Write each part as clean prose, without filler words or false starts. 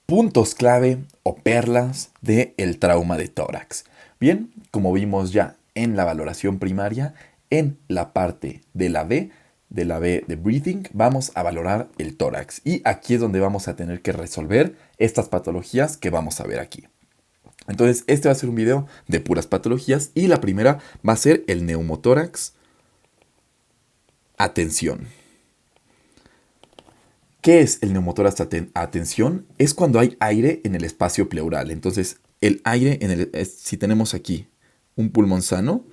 Puntos clave o perlas del trauma de tórax. Bien, como vimos ya en la valoración primaria, en la parte de la B de breathing, vamos a valorar el tórax. Y aquí es donde vamos a tener que resolver estas patologías que vamos a ver aquí. Entonces, este va a ser un video de puras patologías y la primera va a ser el neumotórax. Atención. ¿Qué es el neumotórax atención? Es cuando hay aire en el espacio pleural. Entonces, el aire, si tenemos aquí un pulmón sano,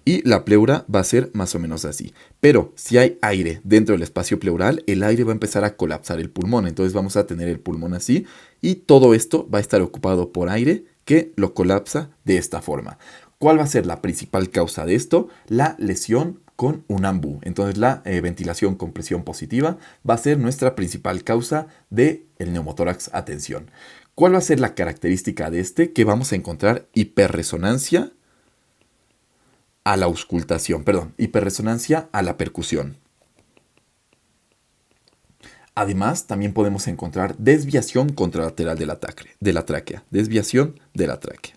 y la pleura va a ser más o menos así. Pero si hay aire dentro del espacio pleural, el aire va a empezar a colapsar el pulmón. Entonces vamos a tener el pulmón así y todo esto va a estar ocupado por aire que lo colapsa de esta forma. ¿Cuál va a ser la principal causa de esto? La lesión con un AMBU. Entonces la ventilación con presión positiva va a ser nuestra principal causa del neumotórax atención. ¿Cuál va a ser la característica de este? Que vamos a encontrar hiperresonancia a la auscultación, perdón, hiperresonancia a la percusión. Además, también podemos encontrar desviación contralateral de la tráquea, desviación de la tráquea.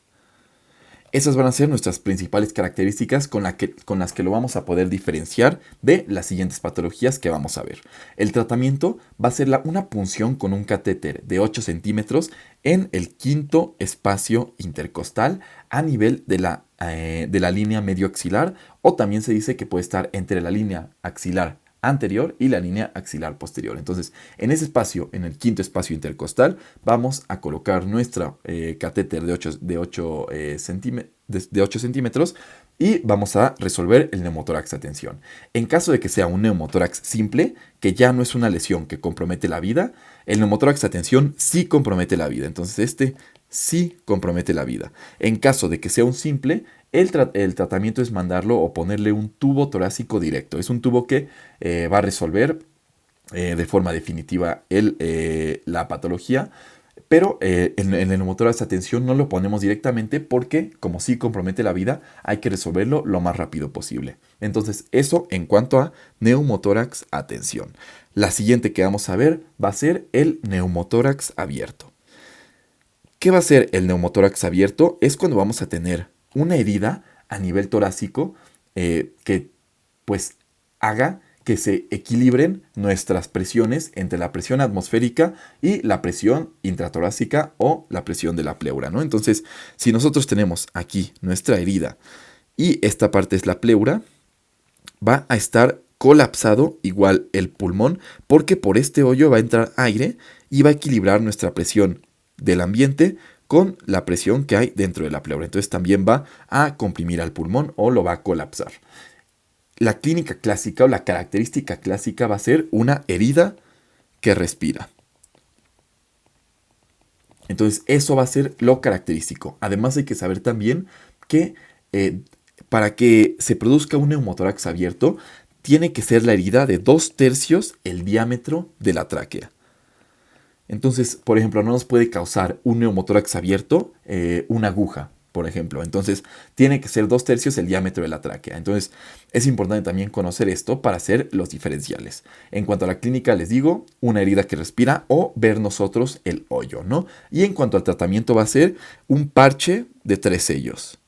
Esas van a ser nuestras principales características con las que lo vamos a poder diferenciar de las siguientes patologías que vamos a ver. El tratamiento va a ser una punción con un catéter de 8 centímetros en el quinto espacio intercostal a nivel de la línea medioaxilar, o también se dice que puede estar entre la línea axilar anterior y la línea axilar posterior. Entonces, en ese espacio, en el quinto espacio intercostal, vamos a colocar nuestro catéter de 8 centímetros y vamos a resolver el neumotórax atención. En caso de que sea un neumotórax simple, que ya no es una lesión que compromete la vida, el neumotórax atención sí compromete la vida. Entonces, este sí compromete la vida. En caso de que sea un simple, el tratamiento es mandarlo o ponerle un tubo torácico directo. Es un tubo que va a resolver de forma definitiva la patología, pero en el neumotórax atención no lo ponemos directamente porque, como sí compromete la vida, hay que resolverlo lo más rápido posible. Entonces, eso en cuanto a neumotórax atención. La siguiente que vamos a ver va a ser el neumotórax abierto. ¿Qué va a ser el neumotórax abierto? Es cuando vamos a tener una herida a nivel torácico que pues haga que se equilibren nuestras presiones entre la presión atmosférica y la presión intratorácica o la presión de la pleura, ¿no? Entonces, si nosotros tenemos aquí nuestra herida y esta parte es la pleura, va a estar colapsado igual el pulmón porque por este hoyo va a entrar aire y va a equilibrar nuestra presión del ambiente con la presión que hay dentro de la pleura. Entonces también va a comprimir al pulmón o lo va a colapsar. La clínica clásica o la característica clásica va a ser una herida que respira. Entonces eso va a ser lo característico. Además hay que saber también que para que se produzca un neumotórax abierto, tiene que ser la herida de 2/3 el diámetro de la tráquea. Entonces, por ejemplo, no nos puede causar un neumotórax abierto una aguja, por ejemplo. Entonces, tiene que ser 2/3 el diámetro de la tráquea. Entonces, es importante también conocer esto para hacer los diferenciales. En cuanto a la clínica, les digo, una herida que respira o ver nosotros el hoyo, ¿no? Y en cuanto al tratamiento, va a ser un parche de 3 sellos.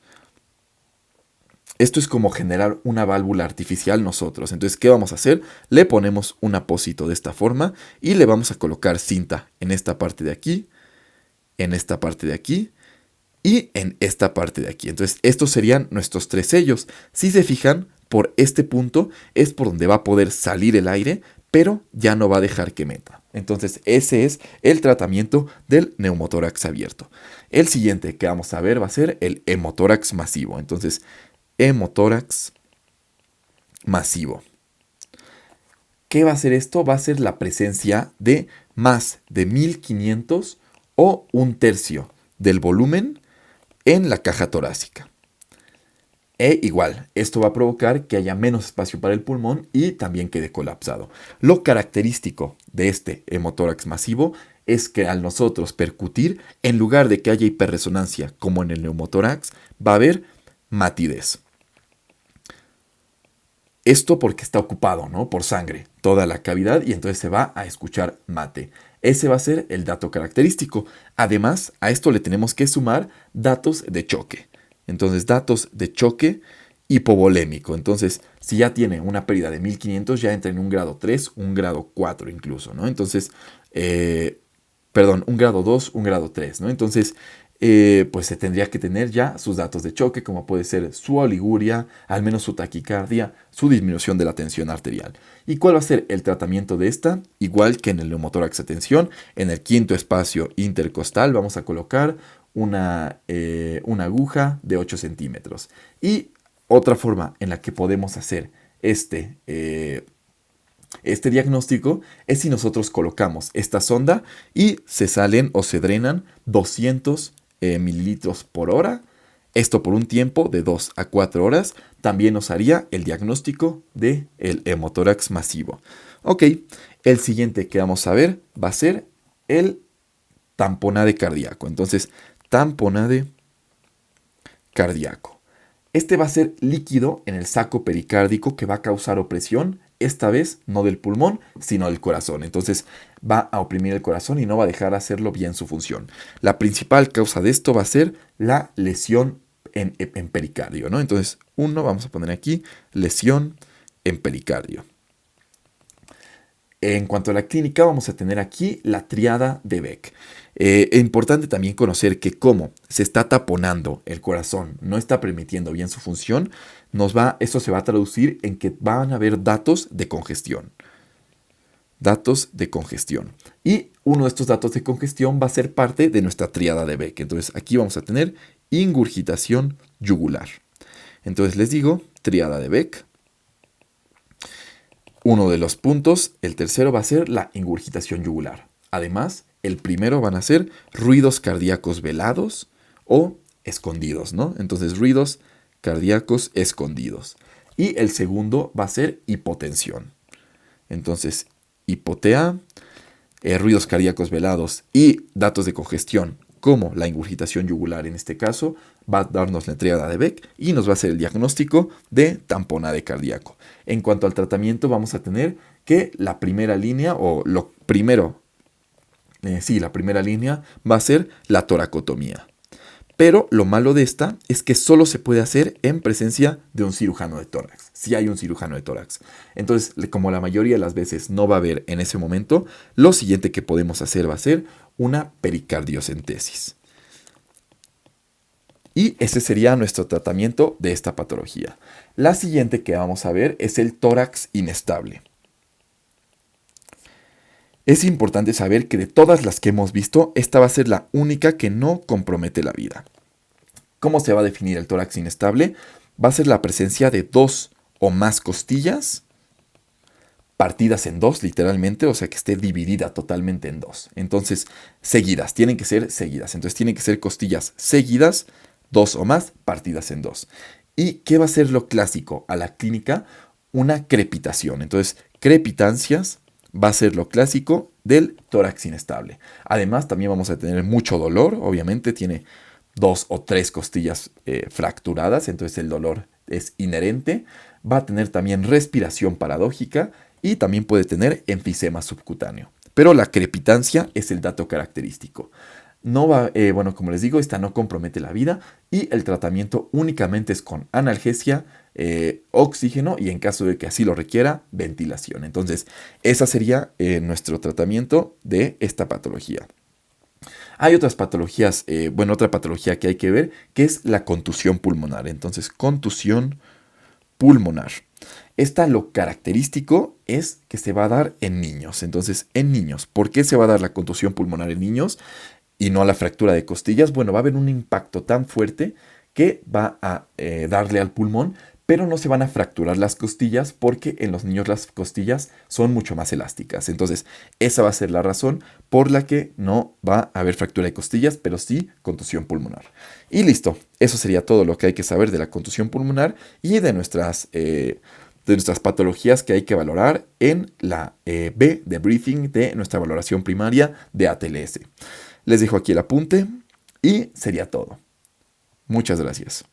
Esto es como generar una válvula artificial nosotros. Entonces, ¿qué vamos a hacer? Le ponemos un apósito de esta forma y le vamos a colocar cinta en esta parte de aquí, en esta parte de aquí y en esta parte de aquí. Entonces, estos serían nuestros 3 sellos. Si se fijan, por este punto es por donde va a poder salir el aire, pero ya no va a dejar que meta. Entonces, ese es el tratamiento del neumotórax abierto. El siguiente que vamos a ver va a ser el hemotórax masivo. Entonces, hemotórax masivo. ¿Qué va a ser esto? Va a ser la presencia de más de 1500 o 1/3 del volumen en la caja torácica. E igual, esto va a provocar que haya menos espacio para el pulmón y también quede colapsado. Lo característico de este hemotórax masivo es que al nosotros percutir, en lugar de que haya hiperresonancia como en el neumotórax, va a haber matidez. Esto porque está ocupado, ¿no? Por sangre, toda la cavidad, y entonces se va a escuchar mate. Ese va a ser el dato característico. Además, a esto le tenemos que sumar datos de choque. Entonces, datos de choque hipovolémico. Entonces, si ya tiene una pérdida de 1500, ya entra en un grado 3, un grado 4 incluso, ¿no? Entonces, un grado 2, un grado 3, ¿no? Entonces, pues se tendría que tener ya sus datos de choque, como puede ser su oliguria, al menos su taquicardia, su disminución de la tensión arterial. ¿Y cuál va a ser el tratamiento de esta? Igual que en el neumotórax de tensión, en el quinto espacio intercostal vamos a colocar una aguja de 8 centímetros. Y otra forma en la que podemos hacer este diagnóstico es si nosotros colocamos esta sonda y se salen o se drenan 200 mililitros por hora. Esto por un tiempo de 2 a 4 horas también nos haría el diagnóstico del hemotórax masivo. Ok, el siguiente que vamos a ver va a ser el tamponade cardíaco. Entonces, tamponade cardíaco. Este va a ser líquido en el saco pericárdico que va a causar opresión, esta vez no del pulmón, sino del corazón. Entonces va a oprimir el corazón y no va a dejar hacerlo bien su función. La principal causa de esto va a ser la lesión en pericardio, ¿no? Entonces, vamos a poner aquí, lesión en pericardio. En cuanto a la clínica, vamos a tener aquí la triada de Beck. Es importante también conocer que como se está taponando el corazón, no está permitiendo bien su función, eso se va a traducir en que van a haber datos de congestión. Datos de congestión. Y uno de estos datos de congestión va a ser parte de nuestra triada de Beck. Entonces aquí vamos a tener ingurgitación yugular. Entonces les digo, triada de Beck. Uno de los puntos, el tercero va a ser la ingurgitación yugular. Además, el primero van a ser ruidos cardíacos velados o escondidos, ¿no? Entonces, ruidos cardíacos escondidos. Y el segundo va a ser hipotensión. Entonces, hipotea, ruidos cardíacos velados y datos de congestión, como la ingurgitación yugular en este caso, va a darnos la triada de Beck y nos va a hacer el diagnóstico de tamponade cardíaco. En cuanto al tratamiento, vamos a tener que la primera línea, o lo primero, la primera línea va a ser la toracotomía. Pero lo malo de esta es que solo se puede hacer en presencia de un cirujano de tórax. Si hay un cirujano de tórax. Entonces, como la mayoría de las veces no va a haber en ese momento, lo siguiente que podemos hacer va a ser una pericardiocentesis. Y ese sería nuestro tratamiento de esta patología. La siguiente que vamos a ver es el tórax inestable. Es importante saber que de todas las que hemos visto, esta va a ser la única que no compromete la vida. ¿Cómo se va a definir el tórax inestable? Va a ser la presencia de 2 o más costillas partidas en 2, literalmente, o sea que esté dividida totalmente en 2. Entonces, seguidas, tienen que ser seguidas. Entonces, tienen que ser costillas seguidas, 2 o más, partidas en 2. ¿Y qué va a ser lo clásico a la clínica? Una crepitación. Entonces, crepitancias va a ser lo clásico del tórax inestable. Además, también vamos a tener mucho dolor. Obviamente, tiene 2 o 3 costillas fracturadas, entonces el dolor es inherente. Va a tener también respiración paradójica y también puede tener enfisema subcutáneo. Pero la crepitancia es el dato característico. No va, como les digo, esta no compromete la vida y el tratamiento únicamente es con analgesia, oxígeno y en caso de que así lo requiera, ventilación. Entonces, ese sería nuestro tratamiento de esta patología. Hay otras patologías, otra patología que hay que ver, que es la contusión pulmonar. Entonces, contusión pulmonar. Esta lo característico es que se va a dar en niños. Entonces, en niños, ¿por qué se va a dar la contusión pulmonar en niños y no la fractura de costillas? Bueno, va a haber un impacto tan fuerte que va a darle al pulmón, pero no se van a fracturar las costillas porque en los niños las costillas son mucho más elásticas. Entonces, esa va a ser la razón por la que no va a haber fractura de costillas, pero sí contusión pulmonar. Y listo, eso sería todo lo que hay que saber de la contusión pulmonar y de nuestras patologías que hay que valorar en la B de briefing de nuestra valoración primaria de ATLS. Les dejo aquí el apunte y sería todo. Muchas gracias.